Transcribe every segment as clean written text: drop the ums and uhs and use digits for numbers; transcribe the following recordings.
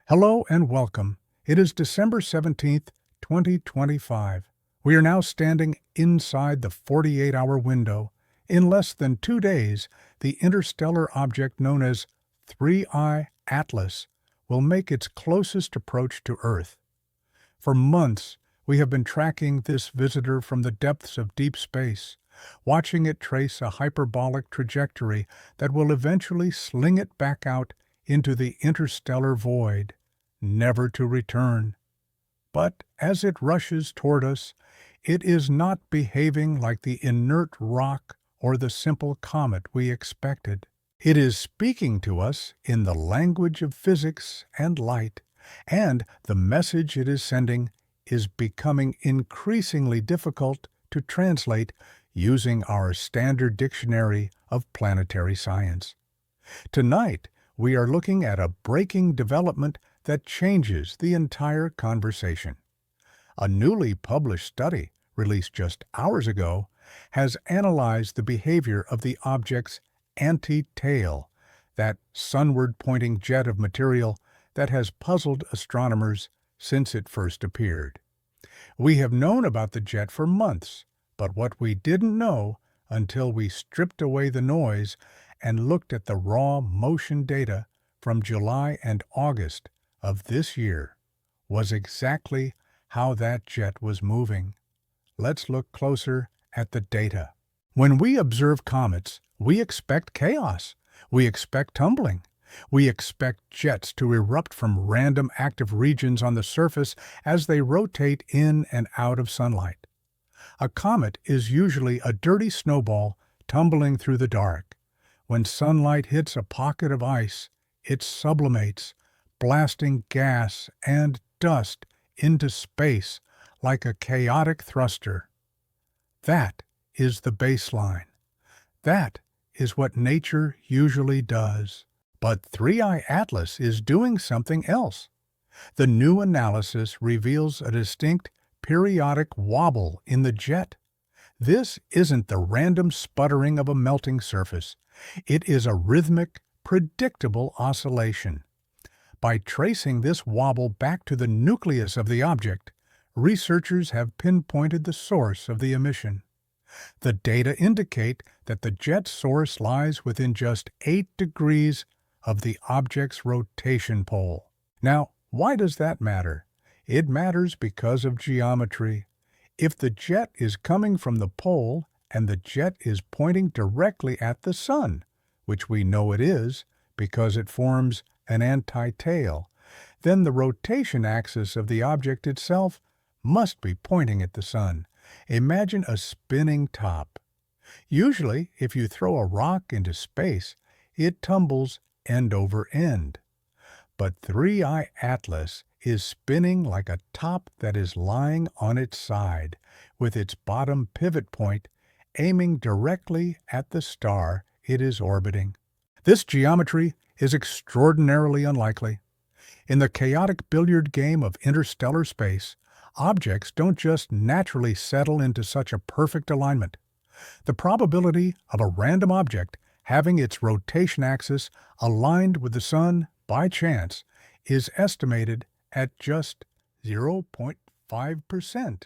Hello and welcome. It is December 17th, 2025. We are now standing inside the 48-hour window. In less than 2 days, the interstellar object known as 3I Atlas will make its closest approach to Earth. For months, we have been tracking this visitor from the depths of deep space, watching it trace a hyperbolic trajectory that will eventually sling it back out into the interstellar void, never to return. But as it rushes toward us, it is not behaving like the inert rock or the simple comet we expected. It is speaking to us in the language of physics and light, and the message it is sending is becoming increasingly difficult to translate using our standard dictionary of planetary science. Tonight, we are looking at a breaking development that changes the entire conversation. A newly published study, released just hours ago, has analyzed the behavior of the object's anti-tail, that sunward-pointing jet of material that has puzzled astronomers since it first appeared. We have known about the jet for months, but what we didn't know until we stripped away the noise and looked at the raw motion data from July and August of this year was exactly how that jet was moving. Let's look closer at the data. When we observe comets, we expect chaos. We expect tumbling. We expect jets to erupt from random active regions on the surface as they rotate in and out of sunlight. A comet is usually a dirty snowball tumbling through the dark. When sunlight hits a pocket of ice, it sublimates, blasting gas and dust into space like a chaotic thruster. That is the baseline. That is what nature usually does. But 3I Atlas is doing something else. The new analysis reveals a distinct periodic wobble in the jet. This isn't the random sputtering of a melting surface. It is a rhythmic, predictable oscillation. By tracing this wobble back to the nucleus of the object, researchers have pinpointed the source of the emission. The data indicate that the jet source lies within just 8 degrees of the object's rotation pole. Now, why does that matter? It matters because of geometry. If the jet is coming from the pole and the jet is pointing directly at the sun, which we know it is because it forms an anti-tail, then the rotation axis of the object itself must be pointing at the sun. Imagine a spinning top. Usually, if you throw a rock into space, it tumbles end over end. But 3I Atlas is spinning like a top that is lying on its side, with its bottom pivot point aiming directly at the star it is orbiting. This geometry is extraordinarily unlikely. In the chaotic billiard game of interstellar space, objects don't just naturally settle into such a perfect alignment. The probability of a random object having its rotation axis aligned with the sun by chance is estimated at just 0.5%.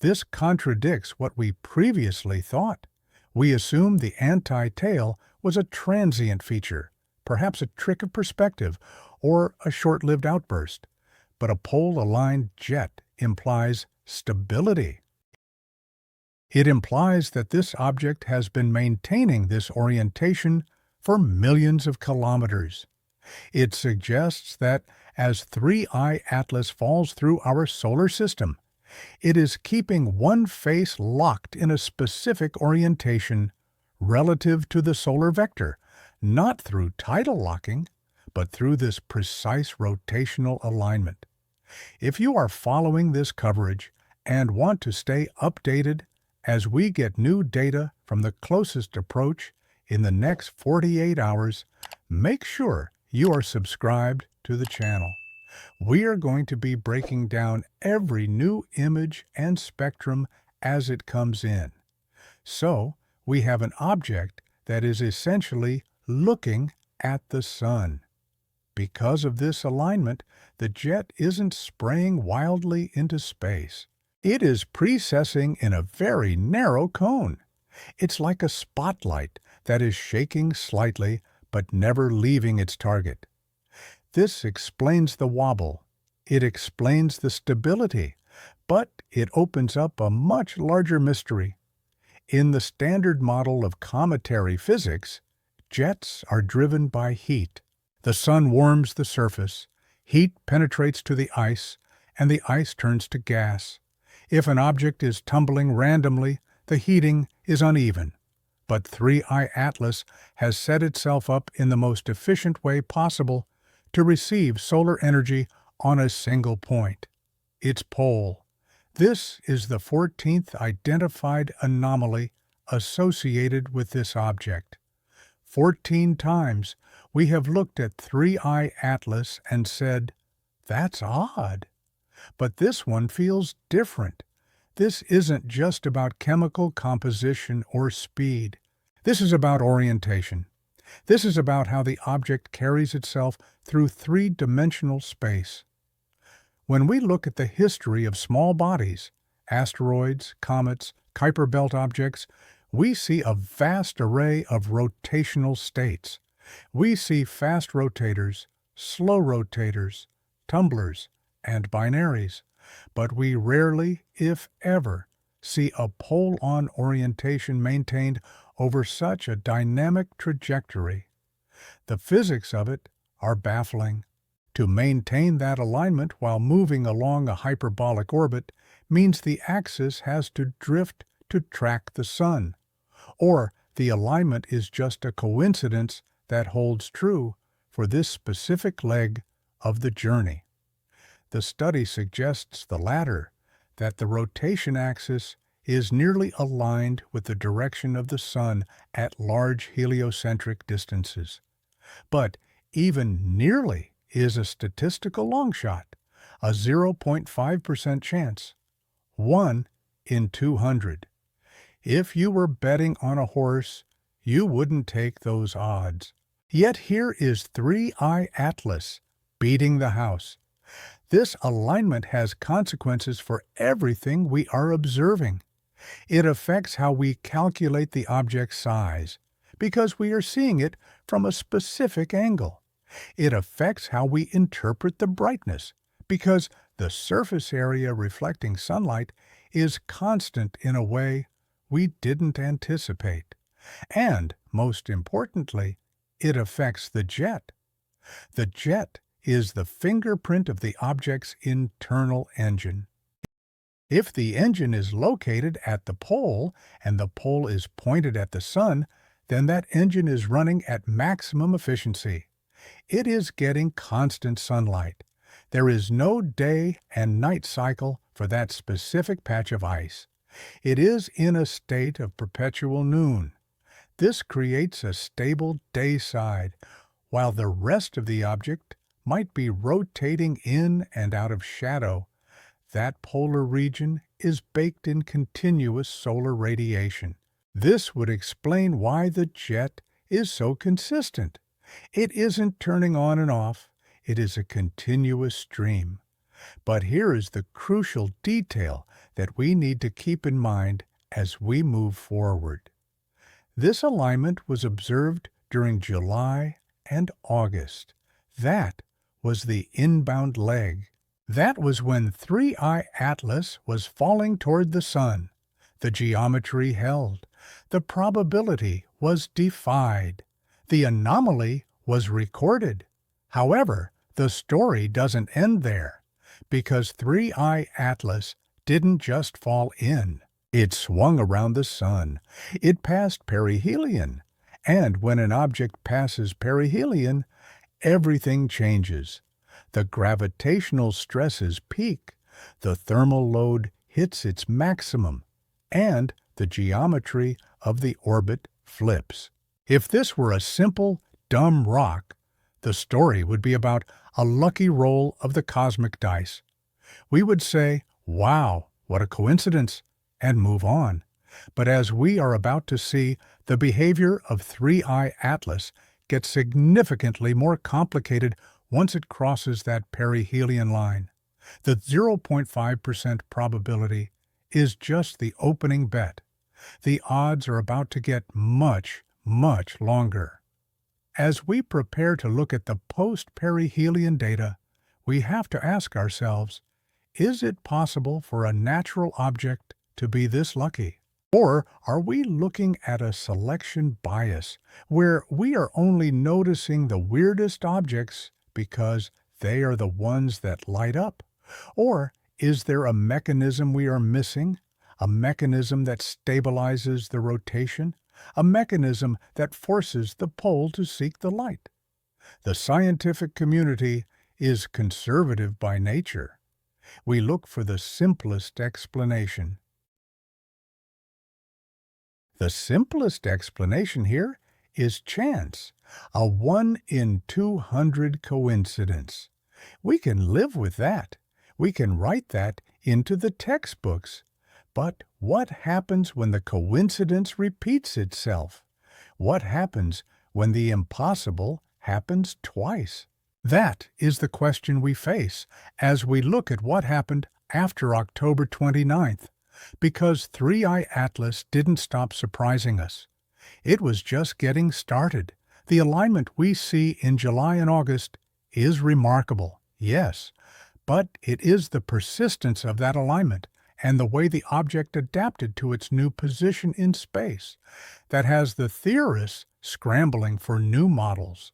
This contradicts what we previously thought. We assumed the anti-tail was a transient feature, perhaps a trick of perspective or a short-lived outburst. But a pole-aligned jet implies stability. It implies that this object has been maintaining this orientation for millions of kilometers. It suggests that as 3I Atlas falls through our solar system, it is keeping one face locked in a specific orientation relative to the solar vector, not through tidal locking, but through this precise rotational alignment. If you are following this coverage and want to stay updated as we get new data from the closest approach in the next 48 hours, make sure you are subscribed to the channel. We are going to be breaking down every new image and spectrum as it comes in. So, we have an object that is essentially looking at the sun. Because of this alignment, the jet isn't spraying wildly into space. It is precessing in a very narrow cone. It's like a spotlight that is shaking slightly but never leaving its target. This explains the wobble. It explains the stability, but it opens up a much larger mystery. In the standard model of cometary physics, jets are driven by heat. The sun warms the surface, heat penetrates to the ice, and the ice turns to gas. If an object is tumbling randomly, the heating is uneven. But 3I Atlas has set itself up in the most efficient way possible to receive solar energy on a single point, its pole. This is the 14th identified anomaly associated with this object. 14 times we have looked at 3I Atlas and said, "That's odd." But this one feels different. This isn't just about chemical composition or speed. This is about orientation. This is about how the object carries itself through three-dimensional space. When we look at the history of small bodies, asteroids, comets, Kuiper belt objects, we see a vast array of rotational states. We see fast rotators, slow rotators, tumblers, and binaries, but we rarely, if ever, see a pole-on orientation maintained over such a dynamic trajectory. The physics of it are baffling. To maintain that alignment while moving along a hyperbolic orbit means the axis has to drift to track the sun, or the alignment is just a coincidence that holds true for this specific leg of the journey. The study suggests the latter, that the rotation axis is nearly aligned with the direction of the sun at large heliocentric distances. But even nearly is a statistical longshot, a 0.5% chance, 1 in 200. If you were betting on a horse, you wouldn't take those odds. Yet here is 3I Atlas beating the house. This alignment has consequences for everything we are observing. It affects how we calculate the object's size, because we are seeing it from a specific angle. It affects how we interpret the brightness, because the surface area reflecting sunlight is constant in a way we didn't anticipate. And, most importantly, it affects the jet. The jet is the fingerprint of the object's internal engine. If the engine is located at the pole and the pole is pointed at the sun, then that engine is running at maximum efficiency. It is getting constant sunlight. There is no day and night cycle for that specific patch of ice. It is in a state of perpetual noon. This creates a stable day side, while the rest of the object might be rotating in and out of shadow. That polar region is baked in continuous solar radiation. This would explain why the jet is so consistent. It isn't turning on and off, it is a continuous stream. But here is the crucial detail that we need to keep in mind as we move forward. This alignment was observed during July and August. That was the inbound leg. That was when 3I Atlas was falling toward the sun. The geometry held. The probability was defied. The anomaly was recorded. However, the story doesn't end there, because 3I Atlas didn't just fall in. It swung around the sun. It passed perihelion. And when an object passes perihelion, everything changes. The gravitational stresses peak, the thermal load hits its maximum, and the geometry of the orbit flips. If this were a simple, dumb rock, the story would be about a lucky roll of the cosmic dice. We would say, "Wow, what a coincidence," and move on. But as we are about to see, the behavior of 3I Atlas gets significantly more complicated once it crosses that perihelion line. The 0.5% probability is just the opening bet. The odds are about to get much, much longer. As we prepare to look at the post-perihelion data, we have to ask ourselves, is it possible for a natural object to be this lucky? Or are we looking at a selection bias, where we are only noticing the weirdest objects because they are the ones that light up? Or is there a mechanism we are missing? A mechanism that stabilizes the rotation? A mechanism that forces the pole to seek the light? The scientific community is conservative by nature. We look for the simplest explanation. The simplest explanation here is chance, a 1 in 200 coincidence. We can live with that. We can write that into the textbooks. But what happens when the coincidence repeats itself? What happens when the impossible happens twice? That is the question we face as we look at what happened after October 29th, because 3i Atlas didn't stop surprising us. It was just getting started. The alignment we see in July and August is remarkable, yes, but it is the persistence of that alignment and the way the object adapted to its new position in space that has the theorists scrambling for new models.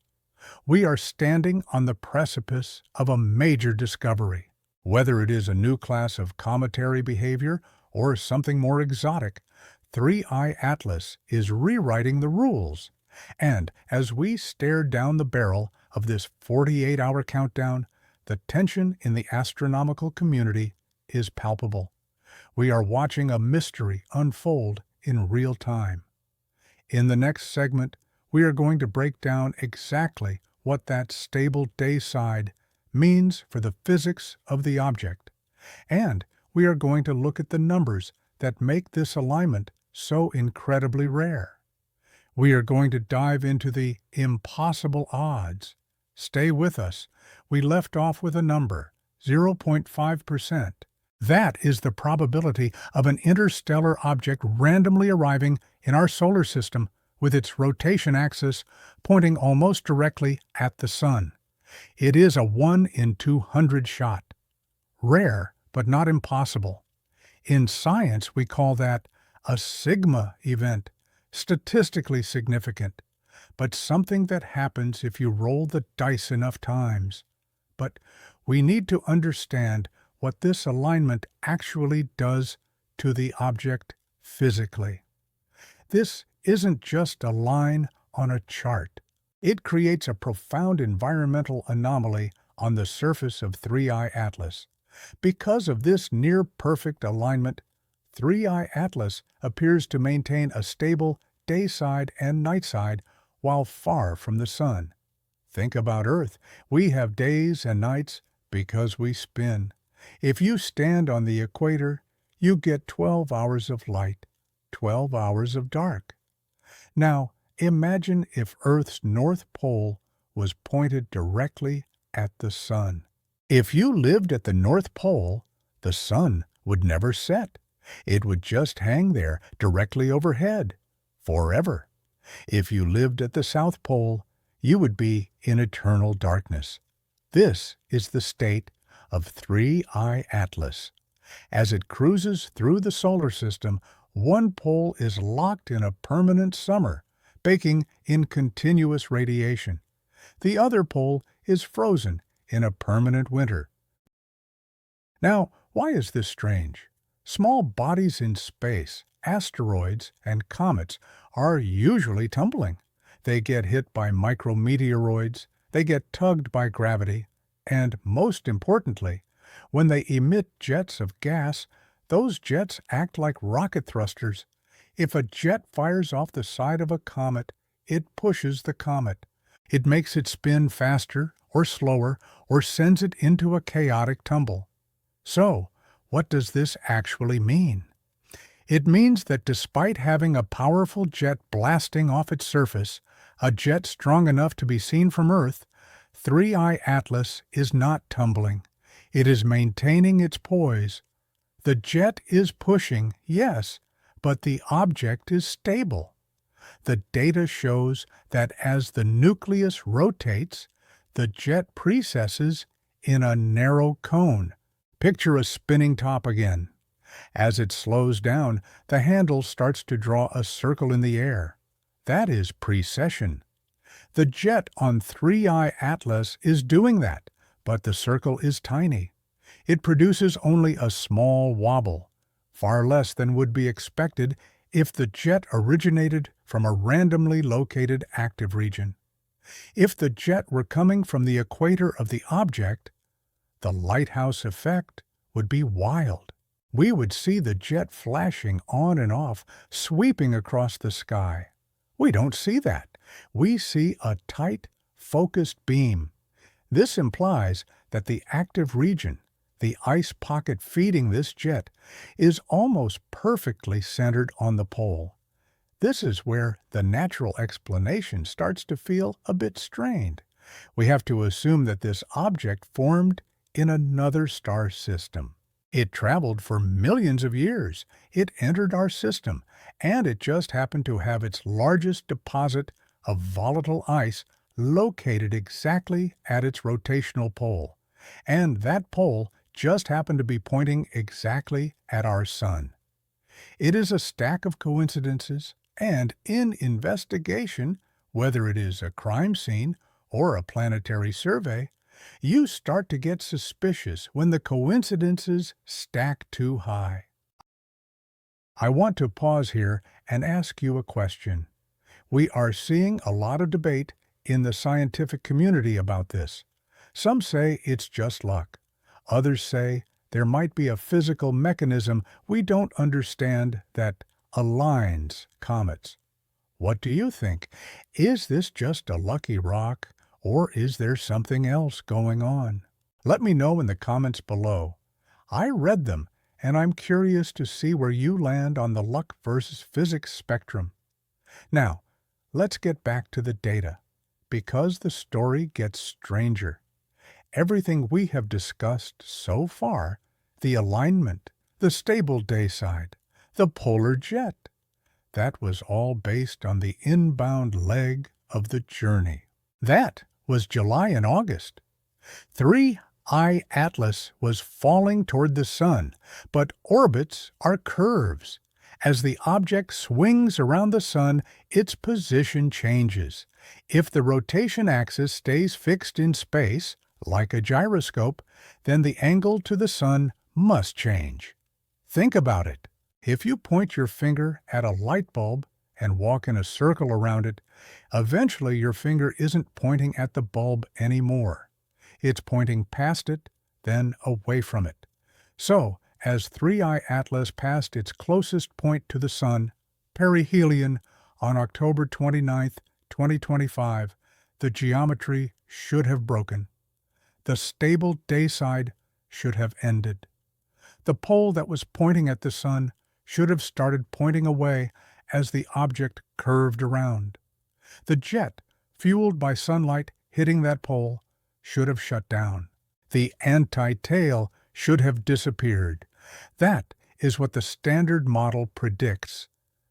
We are standing on the precipice of a major discovery. Whether it is a new class of cometary behavior or something more exotic, 3i Atlas is rewriting the rules. And as we stare down the barrel of this 48-hour countdown, the tension in the astronomical community is palpable. We are watching a mystery unfold in real time. In the next segment, we are going to break down exactly what that stable day side means for the physics of the object. And we are going to look at the numbers that make this alignment so incredibly rare. We are going to dive into the impossible odds. Stay with us. We left off with a number, 0.5%. That is the probability of an interstellar object randomly arriving in our solar system with its rotation axis pointing almost directly at the Sun. It is a 1 in 200 shot. Rare, but not impossible. In science, we call that a sigma event, statistically significant, but something that happens if you roll the dice enough times. But we need to understand what this alignment actually does to the object physically. This isn't just a line on a chart. It creates a profound environmental anomaly on the surface of 3i Atlas. Because of this near-perfect alignment, 3i Atlas appears to maintain a stable day-side and night-side while far from the Sun. Think about Earth. We have days and nights because we spin. If you stand on the equator, you get 12 hours of light, 12 hours of dark. Now, imagine if Earth's North Pole was pointed directly at the Sun. If you lived at the North Pole, the Sun would never set. It would just hang there directly overhead, forever. If you lived at the South Pole, you would be in eternal darkness. This is the state of 3i Atlas. As it cruises through the solar system, one pole is locked in a permanent summer, baking in continuous radiation. The other pole is frozen in a permanent winter. Now, why is this strange? Small bodies in space, asteroids and comets, are usually tumbling. They get hit by micrometeoroids, they get tugged by gravity, and most importantly, when they emit jets of gas, those jets act like rocket thrusters. If a jet fires off the side of a comet, it pushes the comet. It makes it spin faster or slower or sends it into a chaotic tumble. So, what does this actually mean? It means that despite having a powerful jet blasting off its surface, a jet strong enough to be seen from Earth, 3i Atlas is not tumbling. It is maintaining its poise. The jet is pushing, yes, but the object is stable. The data shows that as the nucleus rotates, the jet precesses in a narrow cone. Picture a spinning top again. As it slows down, the handle starts to draw a circle in the air. That is precession. The jet on 3i Atlas is doing that, but the circle is tiny. It produces only a small wobble, far less than would be expected if the jet originated from a randomly located active region. If the jet were coming from the equator of the object, the lighthouse effect would be wild. We would see the jet flashing on and off, sweeping across the sky. We don't see that. We see a tight, focused beam. This implies that the active region, the ice pocket feeding this jet, is almost perfectly centered on the pole. This is where the natural explanation starts to feel a bit strained. We have to assume that this object formed in another star system. It traveled for millions of years. It entered our system, and it just happened to have its largest deposit of volatile ice located exactly at its rotational pole. And that pole just happened to be pointing exactly at our sun. It is a stack of coincidences, and in investigation, whether it is a crime scene or a planetary survey, you start to get suspicious when the coincidences stack too high. I want to pause here and ask you a question. We are seeing a lot of debate in the scientific community about this. Some say it's just luck. Others say there might be a physical mechanism we don't understand that aligns comets. What do you think? Is this just a lucky rock, or is there something else going on? Let me know in the comments below. I read them, and I'm curious to see where you land on the luck versus physics spectrum. Now, let's get back to the data, because the story gets stranger. Everything we have discussed so far, the alignment, the stable day side, the polar jet, that was all based on the inbound leg of the journey. That was July and August. 3i Atlas was falling toward the sun, but orbits are curves. As the object swings around the sun, its position changes. If the rotation axis stays fixed in space, like a gyroscope, then the angle to the sun must change. Think about it. If you point your finger at a light bulb and walk in a circle around it, eventually your finger isn't pointing at the bulb anymore. It's pointing past it, then away from it. So, as 3i Atlas passed its closest point to the sun, Perihelion, on October 29, 2025, the geometry should have broken. The stable day side should have ended. The pole that was pointing at the sun should have started pointing away as the object curved around. The jet, fueled by sunlight hitting that pole, should have shut down. The anti-tail should have disappeared. That is what the standard model predicts.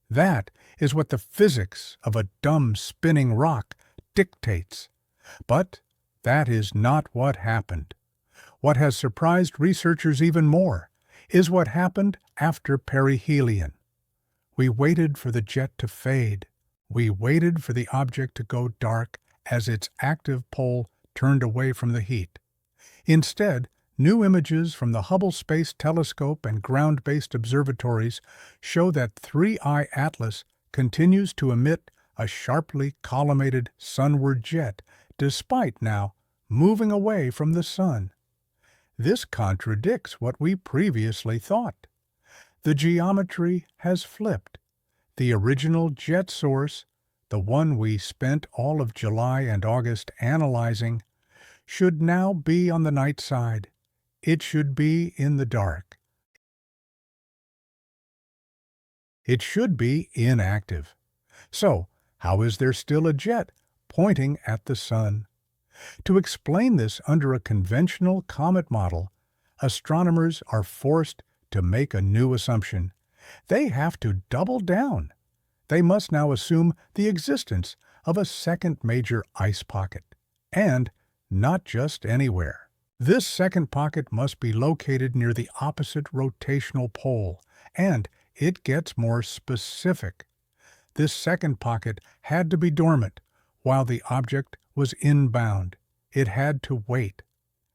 That is what the physics of a dumb spinning rock dictates. But that is not what happened. What has surprised researchers even more is what happened after perihelion. We waited for the jet to fade. We waited for the object to go dark as its active pole turned away from the heat. Instead, new images from the Hubble Space Telescope and ground-based observatories show that 3i Atlas continues to emit a sharply collimated sunward jet, despite now moving away from the sun. This contradicts what we previously thought. The geometry has flipped. The original jet source, the one we spent all of July and August analyzing, should now be on the night side. It should be in the dark. It should be inactive. So, how is there still a jet pointing at the sun? To explain this under a conventional comet model, astronomers are forced to make a new assumption. They have to double down. They must now assume the existence of a second major ice pocket, and not just anywhere. This second pocket must be located near the opposite rotational pole, and it gets more specific. This second pocket had to be dormant while the object was inbound. It had to wait.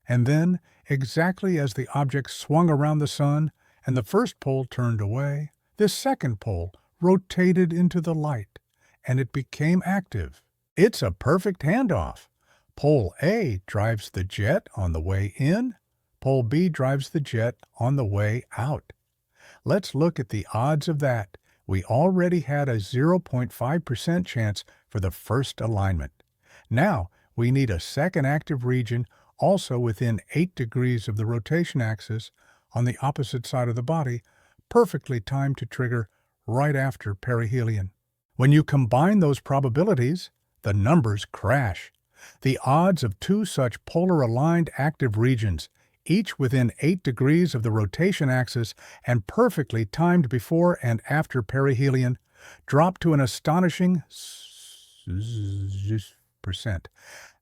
And then, exactly as the object swung around the sun and the first pole turned away, this second pole rotated into the light, and it became active. It's a perfect handoff. Pole A drives the jet on the way in. Pole B drives the jet on the way out. Let's look at the odds of that. We already had a 0.5% chance for the first alignment. Now, we need a second active region also within 8 degrees of the rotation axis on the opposite side of the body, perfectly timed to trigger right after perihelion. When you combine those probabilities, the numbers crash. The odds of two such polar-aligned active regions, each within 8 degrees of the rotation axis and perfectly timed before and after perihelion, drop to an astonishing %.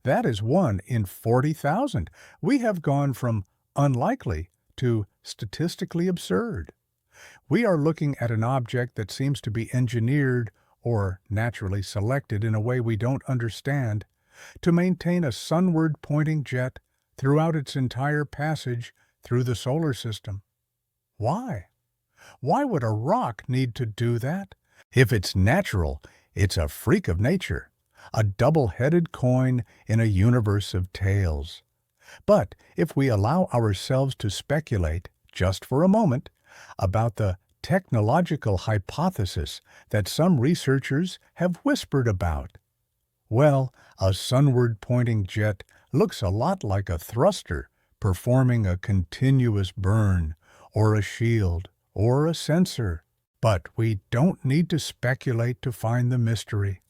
That is 1 in 40,000. We have gone from unlikely to statistically absurd. We are looking at an object that seems to be engineered or naturally selected in a way we don't understand to maintain a sunward-pointing jet throughout its entire passage through the solar system. Why? Why would a rock need to do that? If it's natural, it's a freak of nature, a double-headed coin in a universe of tales. But if we allow ourselves to speculate, just for a moment, about the technological hypothesis that some researchers have whispered about, well, a sunward-pointing jet looks a lot like a thruster performing a continuous burn, or a shield, or a sensor. But we don't need to speculate to find the mystery.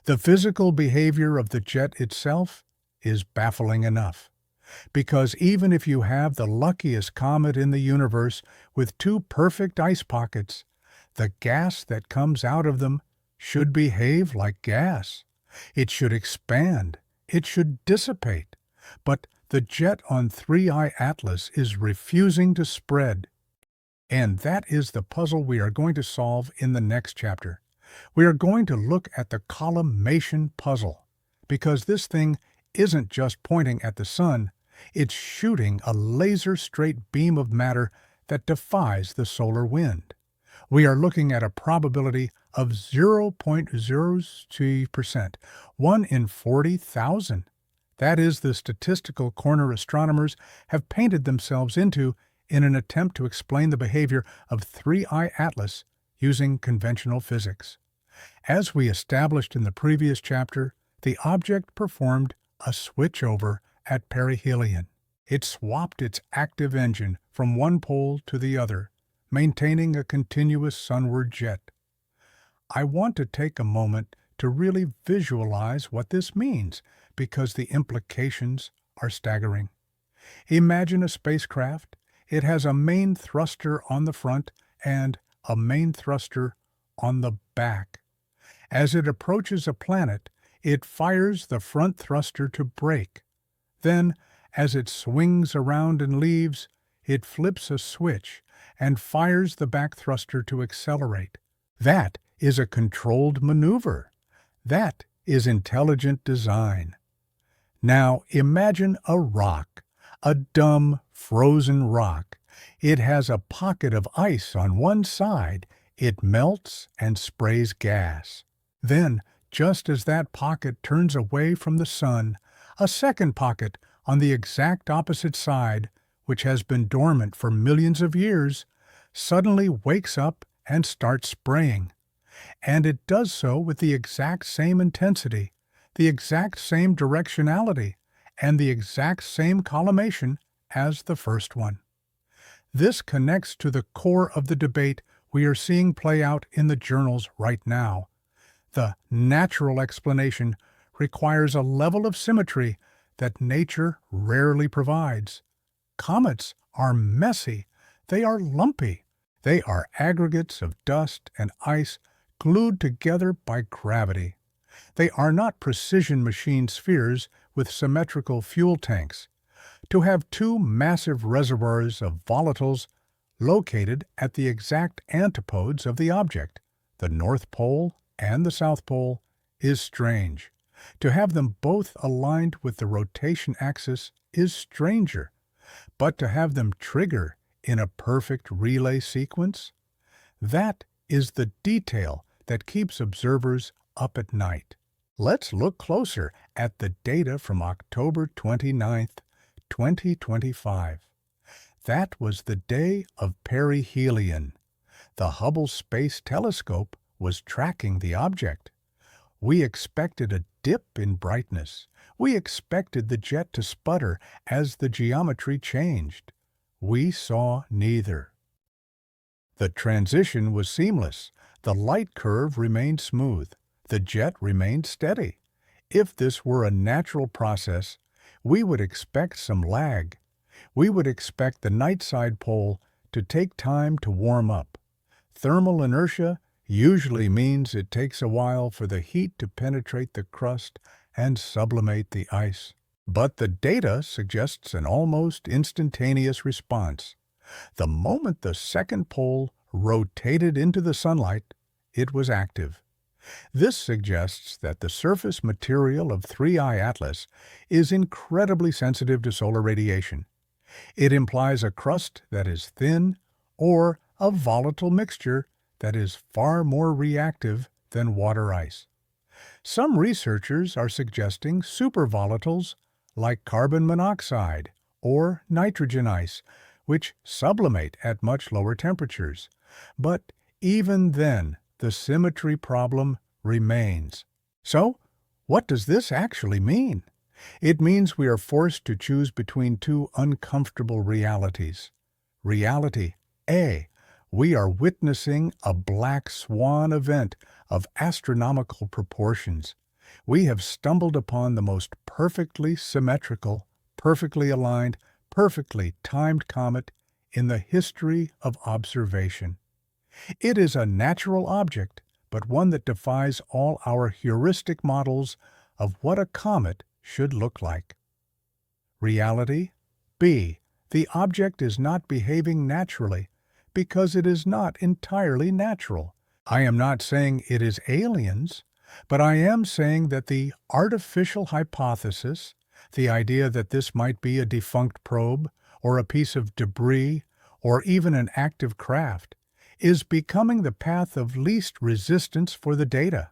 The physical behavior of the jet itself is baffling enough. Because even if you have the luckiest comet in the universe with 2 perfect ice pockets, the gas that comes out of them should behave like gas. It should expand. It should dissipate. But the jet on 3I Atlas is refusing to spread. And that is the puzzle we are going to solve in the next chapter. We are going to look at the columnation puzzle, because this thing isn't just pointing at the sun, it's shooting a laser-straight beam of matter that defies the solar wind. We are looking at a probability of 0.02%, 1 in 40,000. That is the statistical corner astronomers have painted themselves into in an attempt to explain the behavior of 3I Atlas using conventional physics. As we established in the previous chapter, the object performed a switchover at perihelion. It swapped its active engine from one pole to the other, maintaining a continuous sunward jet. I want to take a moment to really visualize what this means, because the implications are staggering. Imagine a spacecraft. It has a main thruster on the front and a main thruster on the back. As it approaches a planet, it fires the front thruster to brake. Then, as it swings around and leaves, it flips a switch and fires the back thruster to accelerate. That is a controlled maneuver. That is intelligent design. Now imagine a rock, a dumb, frozen rock. It has a pocket of ice on one side. It melts and sprays gas. Then, just as that pocket turns away from the sun, a second pocket on the exact opposite side, which has been dormant for millions of years, suddenly wakes up and starts spraying. And it does so with the exact same intensity, the exact same directionality, and the exact same collimation as the first one. This connects to the core of the debate we are seeing play out in the journals right now. The natural explanation requires a level of symmetry that nature rarely provides. Comets are messy. They are lumpy. They are aggregates of dust and ice glued together by gravity. They are not precision machine spheres with symmetrical fuel tanks. To have two massive reservoirs of volatiles located at the exact antipodes of the object, the North Pole and the South Pole, is strange. To have them both aligned with the rotation axis is stranger. But to have them trigger in a perfect relay sequence? That is the detail that keeps observers up at night. Let's look closer at the data from October 29th, 2025. That was the day of Perihelion. The Hubble Space Telescope was tracking the object. We expected a dip in brightness. We expected the jet to sputter as the geometry changed. We saw neither. The transition was seamless. The light curve remained smooth. The jet remained steady. If this were a natural process, we would expect some lag. We would expect the night side pole to take time to warm up. Thermal inertia usually means it takes a while for the heat to penetrate the crust and sublimate the ice. But the data suggests an almost instantaneous response. The moment the second pole rotated into the sunlight, it was active. This suggests that the surface material of 3I Atlas is incredibly sensitive to solar radiation. It implies a crust that is thin or a volatile mixture that is far more reactive than water ice. Some researchers are suggesting supervolatiles like carbon monoxide or nitrogen ice, which sublimate at much lower temperatures. But even then, the symmetry problem remains. So, what does this actually mean? It means we are forced to choose between two uncomfortable realities. Reality A. We are witnessing a black swan event of astronomical proportions. We have stumbled upon the most perfectly symmetrical, perfectly aligned, perfectly timed comet in the history of observation. It is a natural object, but one that defies all our heuristic models of what a comet should look like. Reality B. The object is not behaving naturally because it is not entirely natural. I am not saying it is aliens, but I am saying that the artificial hypothesis, the idea that this might be a defunct probe or a piece of debris or even an active craft, is becoming the path of least resistance for the data.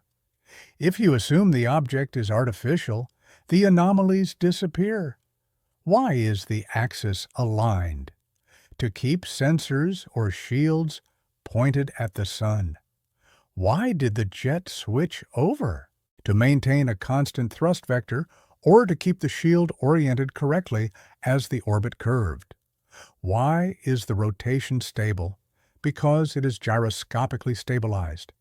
If you assume the object is artificial, the anomalies disappear. Why is the axis aligned? To keep sensors or shields pointed at the sun. Why did the jet switch over? To maintain a constant thrust vector or to keep the shield oriented correctly as the orbit curved. Why is the rotation stable? Because it is gyroscopically stabilized.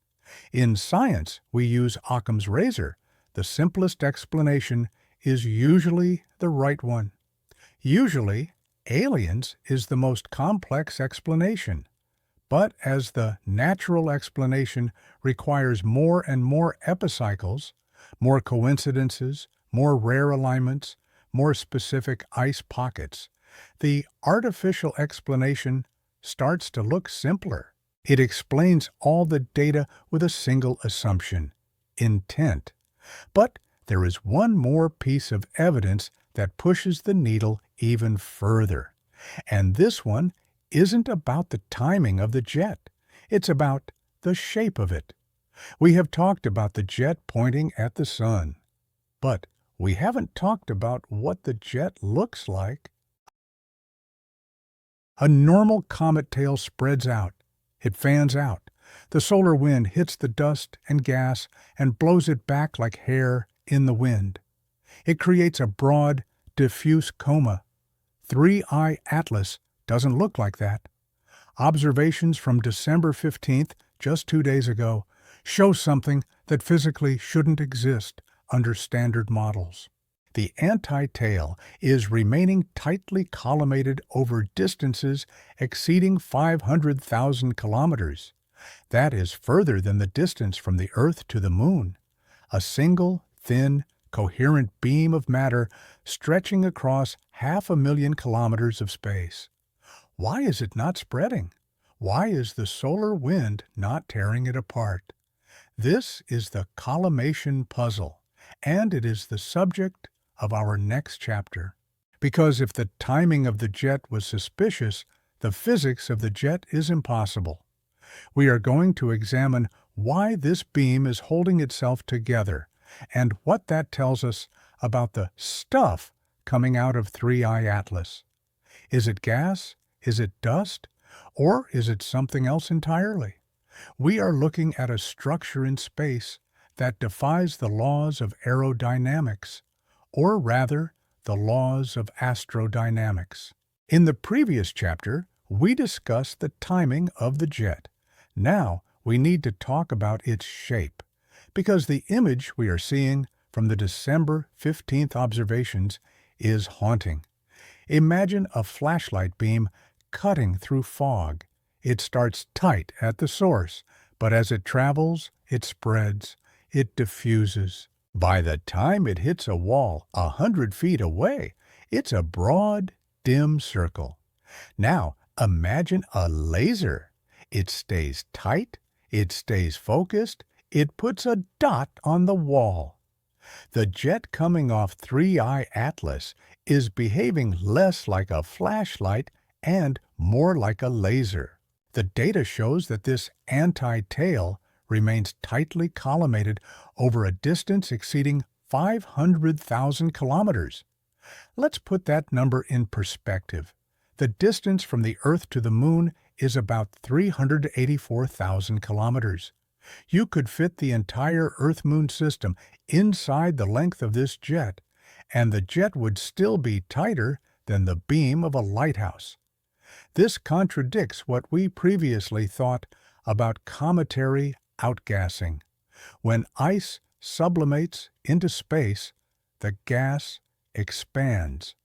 In science, we use Occam's razor. The simplest explanation is usually the right one. Usually, aliens is the most complex explanation. But as the natural explanation requires more and more epicycles, more coincidences, more rare alignments, more specific ice pockets, the artificial explanation starts to look simpler. It explains all the data with a single assumption: intent. But there is one more piece of evidence that pushes the needle even further. And this one isn't about the timing of the jet. It's about the shape of it. We have talked about the jet pointing at the sun, but we haven't talked about what the jet looks like. A normal comet tail spreads out. It fans out. The solar wind hits the dust and gas and blows it back like hair in the wind. It creates a broad, diffuse coma. 3I Atlas doesn't look like that. Observations from December 15th, just 2 days ago, show something that physically shouldn't exist under standard models. The anti-tail is remaining tightly collimated over distances exceeding 500,000 kilometers. That is further than the distance from the Earth to the Moon. A single, thin, coherent beam of matter stretching across 500,000 kilometers of space. Why is it not spreading? Why is the solar wind not tearing it apart? This is the collimation puzzle, and it is the subject of our next chapter. Because if the timing of the jet was suspicious, the physics of the jet is impossible. We are going to examine why this beam is holding itself together and what that tells us about the stuff coming out of 3I Atlas. Is it gas? Is it dust? Or is it something else entirely? We are looking at a structure in space that defies the laws of aerodynamics, or rather, the laws of astrodynamics. In the previous chapter, we discussed the timing of the jet. Now, we need to talk about its shape, because the image we are seeing from the December 15th observations is haunting. Imagine a flashlight beam cutting through fog. It starts tight at the source, but as it travels, it spreads, it diffuses. By the time it hits a wall 100 feet away, it's a broad, dim circle. Now, imagine a laser. It stays tight, it stays focused, it puts a dot on the wall. The jet coming off 3I Atlas is behaving less like a flashlight and more like a laser. The data shows that this anti-tail remains tightly collimated over a distance exceeding 500,000 kilometers. Let's put that number in perspective. The distance from the Earth to the Moon is about 384,000 kilometers. You could fit the entire Earth-Moon system inside the length of this jet, and the jet would still be tighter than the beam of a lighthouse. This contradicts what we previously thought about cometary outgassing. When ice sublimates into space, the gas expands.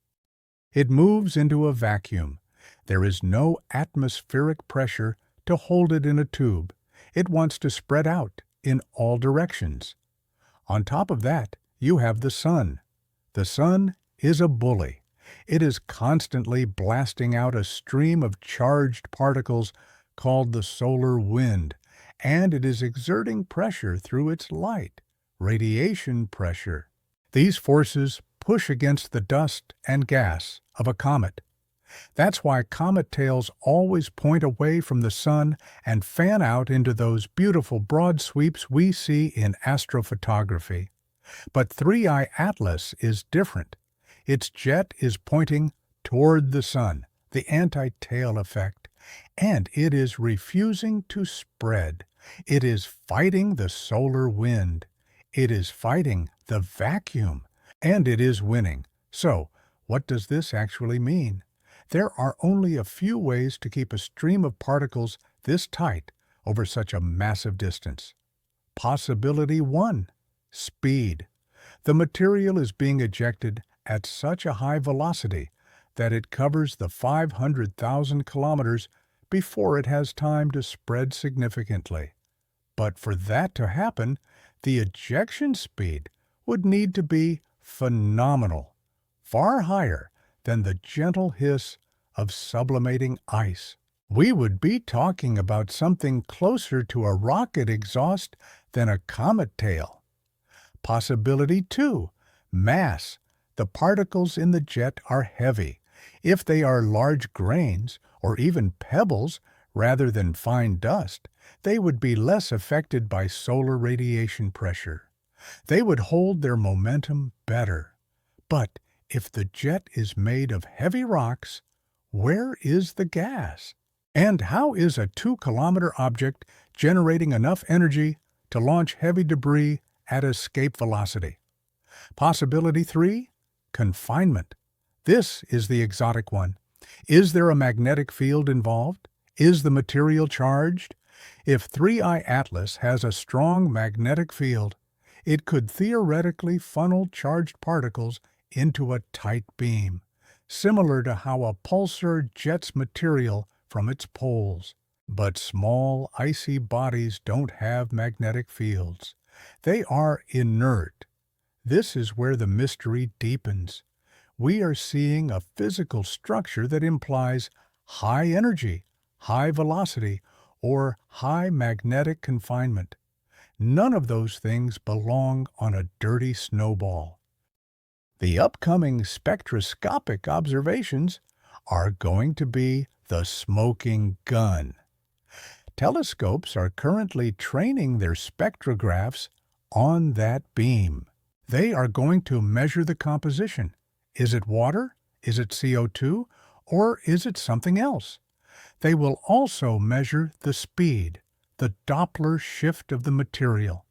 It moves into a vacuum. There is no atmospheric pressure to hold it in a tube. It wants to spread out in all directions. On top of that, you have the sun. The sun is a bully. It is constantly blasting out a stream of charged particles called the solar wind, and it is exerting pressure through its light, radiation pressure. These forces push against the dust and gas of a comet. That's why comet tails always point away from the sun and fan out into those beautiful broad sweeps we see in astrophotography. But 3I Atlas is different. Its jet is pointing toward the sun, the anti-tail effect, and it is refusing to spread. It is fighting the solar wind. It is fighting the vacuum, and it is winning. So, what does this actually mean? There are only a few ways to keep a stream of particles this tight over such a massive distance. Possibility 1. Speed. The material is being ejected at such a high velocity that it covers the 500,000 kilometers before it has time to spread significantly. But for that to happen, the ejection speed would need to be phenomenal, far higher than the gentle hiss of sublimating ice. We would be talking about something closer to a rocket exhaust than a comet tail. Possibility 2. Mass. The particles in the jet are heavy. If they are large grains or even pebbles rather than fine dust, they would be less affected by solar radiation pressure. They would hold their momentum better. But if the jet is made of heavy rocks, where is the gas? And how is a 2-kilometer object generating enough energy to launch heavy debris at escape velocity? Possibility 3. Confinement. This is the exotic one. Is there a magnetic field involved? Is the material charged? If 3I Atlas has a strong magnetic field, it could theoretically funnel charged particles into a tight beam, similar to how a pulsar jets material from its poles. But small, icy bodies don't have magnetic fields. They are inert. This is where the mystery deepens. We are seeing a physical structure that implies high energy, high velocity, or high magnetic confinement. None of those things belong on a dirty snowball. The upcoming spectroscopic observations are going to be the smoking gun. Telescopes are currently training their spectrographs on that beam. They are going to measure the composition. Is it water? Is it CO2? Or is it something else? They will also measure the speed, the Doppler shift of the material.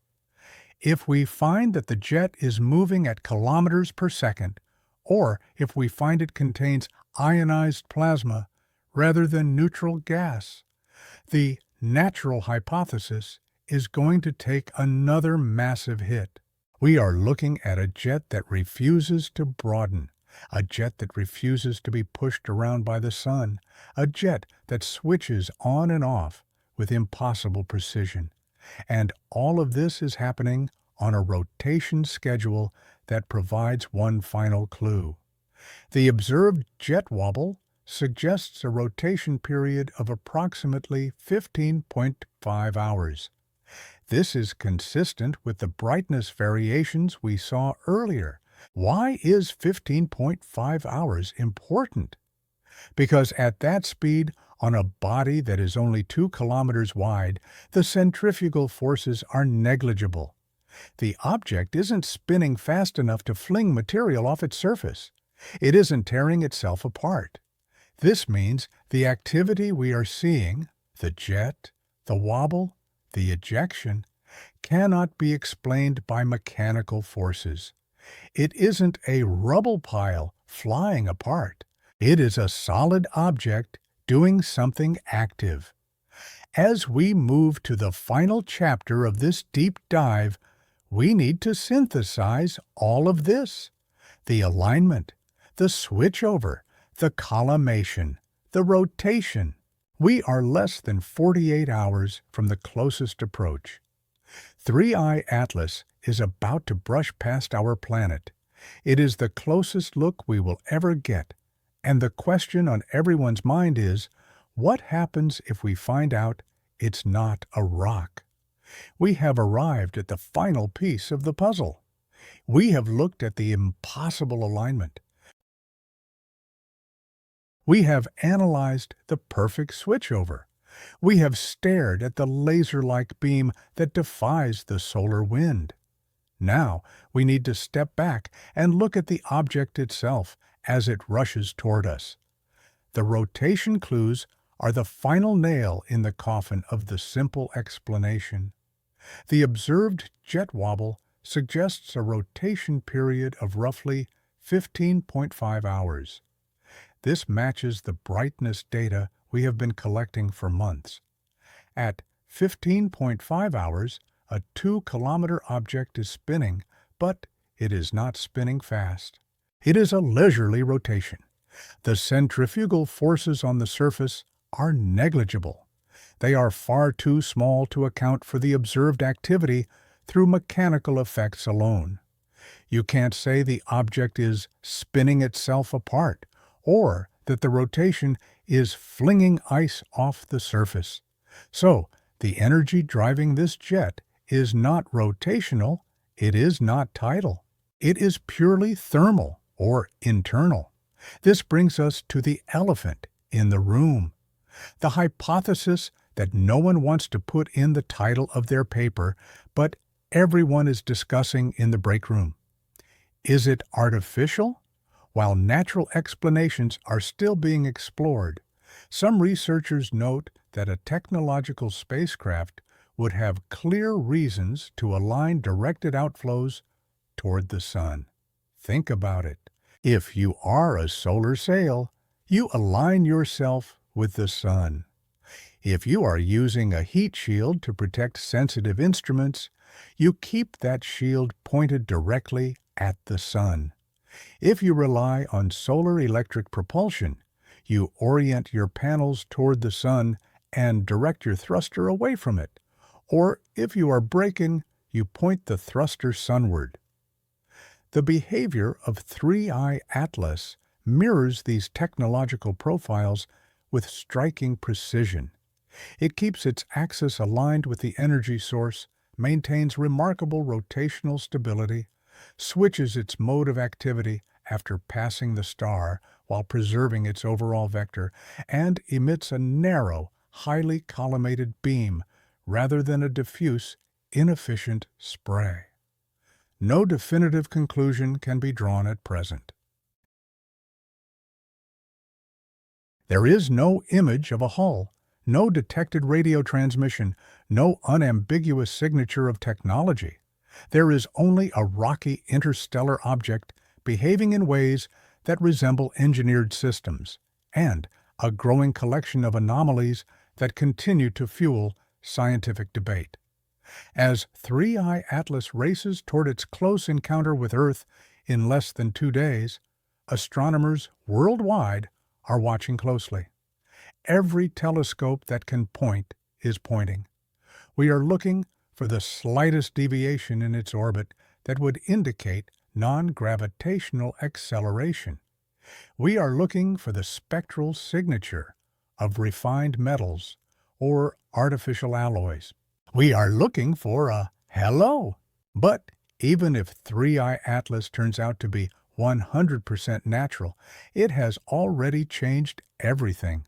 If we find that the jet is moving at kilometers per second, or if we find it contains ionized plasma rather than neutral gas, the natural hypothesis is going to take another massive hit. We are looking at a jet that refuses to broaden, a jet that refuses to be pushed around by the sun, a jet that switches on and off with impossible precision. And all of this is happening on a rotation schedule that provides one final clue. The observed jet wobble suggests a rotation period of approximately 15.5 hours. This is consistent with the brightness variations we saw earlier. Why is 15.5 hours important? Because at that speed, on a body that is only 2 kilometers wide, the centrifugal forces are negligible. The object isn't spinning fast enough to fling material off its surface. It isn't tearing itself apart. This means the activity we are seeing, the jet, the wobble, the ejection, cannot be explained by mechanical forces. It isn't a rubble pile flying apart. It is a solid object doing something active. As we move to the final chapter of this deep dive, we need to synthesize all of this: the alignment, the switchover, the collimation, the rotation. We are less than 48 hours from the closest approach. 3i Atlas is about to brush past our planet. It is the closest look we will ever get. And the question on everyone's mind is, what happens if we find out it's not a rock? We have arrived at the final piece of the puzzle. We have looked at the impossible alignment. We have analyzed the perfect switchover. We have stared at the laser-like beam that defies the solar wind. Now we need to step back and look at the object itself as it rushes toward us. The rotation clues are the final nail in the coffin of the simple explanation. The observed jet wobble suggests a rotation period of roughly 15.5 hours. This matches the brightness data we have been collecting for months. At 15.5 hours, a 2-kilometer object is spinning, but it is not spinning fast. It is a leisurely rotation. The centrifugal forces on the surface are negligible. They are far too small to account for the observed activity through mechanical effects alone. You can't say the object is spinning itself apart, or that the rotation is flinging ice off the surface. So, the energy driving this jet is not rotational, it is not tidal. It is purely thermal or internal. This brings us to the elephant in the room. The hypothesis that no one wants to put in the title of their paper, but everyone is discussing in the break room. Is it artificial? While natural explanations are still being explored, some researchers note that a technological spacecraft would have clear reasons to align directed outflows toward the sun. Think about it. If you are a solar sail, you align yourself with the sun. If you are using a heat shield to protect sensitive instruments, you keep that shield pointed directly at the sun. If you rely on solar electric propulsion, you orient your panels toward the sun and direct your thruster away from it. Or if you are braking, you point the thruster sunward. The behavior of 3i Atlas mirrors these technological profiles with striking precision. It keeps its axis aligned with the energy source, maintains remarkable rotational stability, switches its mode of activity after passing the star while preserving its overall vector, and emits a narrow, highly collimated beam rather than a diffuse, inefficient spray. No definitive conclusion can be drawn at present. There is no image of a hull, no detected radio transmission, no unambiguous signature of technology. There is only a rocky interstellar object behaving in ways that resemble engineered systems, and a growing collection of anomalies that continue to fuel scientific debate. As 3i Atlas races toward its close encounter with Earth in less than 2 days, astronomers worldwide are watching closely. Every telescope that can point is pointing. We are looking for the slightest deviation in its orbit that would indicate non-gravitational acceleration. We are looking for the spectral signature of refined metals or artificial alloys. We are looking for a hello. But even if 3i Atlas turns out to be 100% natural, it has already changed everything.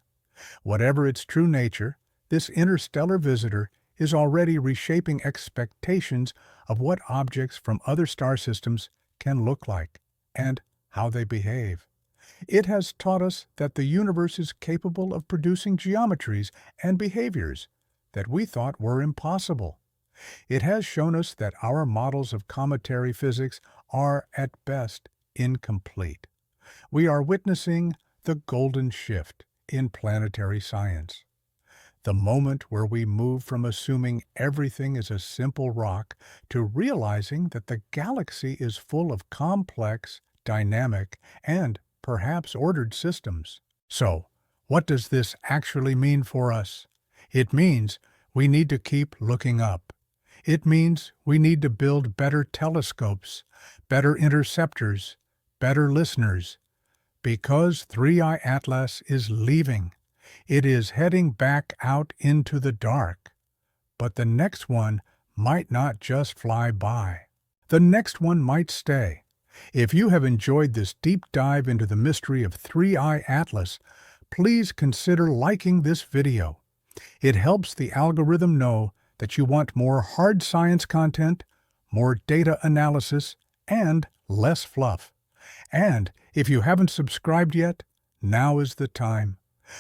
Whatever its true nature, this interstellar visitor is already reshaping expectations of what objects from other star systems can look like and how they behave. It has taught us that the universe is capable of producing geometries and behaviors that we thought were impossible. It has shown us that our models of cometary physics are, at best, incomplete. We are witnessing the golden shift in planetary science. The moment where we move from assuming everything is a simple rock to realizing that the galaxy is full of complex, dynamic, and perhaps ordered systems. So, what does this actually mean for us? It means we need to keep looking up. It means we need to build better telescopes, better interceptors, better listeners. Because 3i Atlas is leaving, it is heading back out into the dark. But the next one might not just fly by. The next one might stay. If you have enjoyed this deep dive into the mystery of 3i Atlas, please consider liking this video. It helps the algorithm know that you want more hard science content, more data analysis, and less fluff. And if you haven't subscribed yet, now is the time.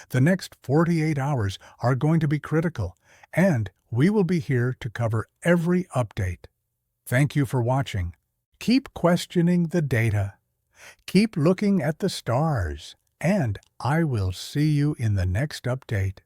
The next 48 hours are going to be critical, and we will be here to cover every update. Thank you for watching. Keep questioning the data. Keep looking at the stars, and I will see you in the next update.